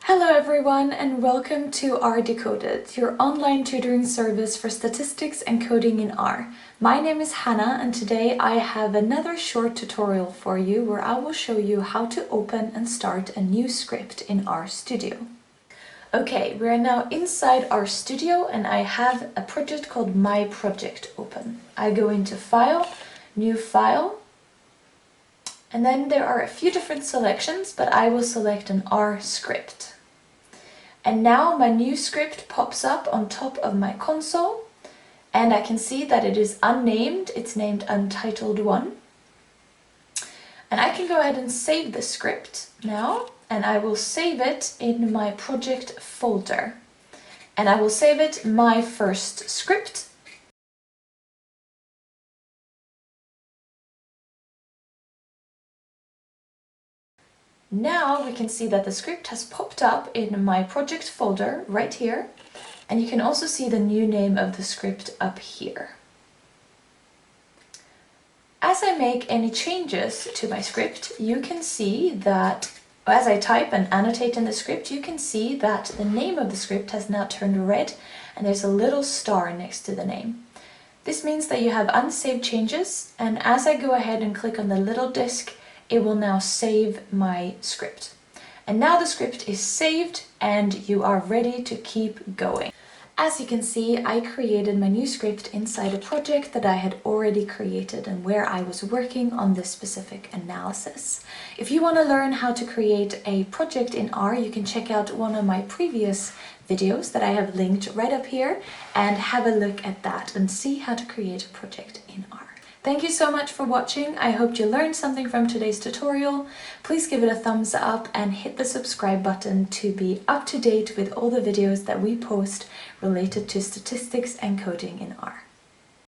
Hello everyone and welcome to R Decoded, your online tutoring service for statistics and coding in R. My name is Hannah and today I have another short tutorial for you where I will show you how to open and start a new script in RStudio. Okay, we are now inside RStudio and I have a project called My Project open. I go into File, New File, and then there are a few different selections, but I will select an R script. And now my new script pops up on top of my console and I can see that it is unnamed, it's named Untitled1. And I can go ahead and save the script now, and I will save it in my project folder. And I will save it My First Script. Now we can see that the script has popped up in my project folder right here, and you can also see the new name of the script up here. As I make any changes to my script, you can see that as I type and annotate in the script, you can see that the name of the script has now turned red and there's a little star next to the name. This means that you have unsaved changes, and as I go ahead and click on the little disk, it will now save my script. And now the script is saved and you are ready to keep going. As you can see, I created my new script inside a project that I had already created and where I was working on this specific analysis. If you want to learn how to create a project in R, you can check out one of my previous videos that I have linked right up here and have a look at that and see how to create a project in R. Thank you so much for watching. I hope you learned something from today's tutorial. Please give it a thumbs up and hit the subscribe button to be up to date with all the videos that we post related to statistics and coding in R.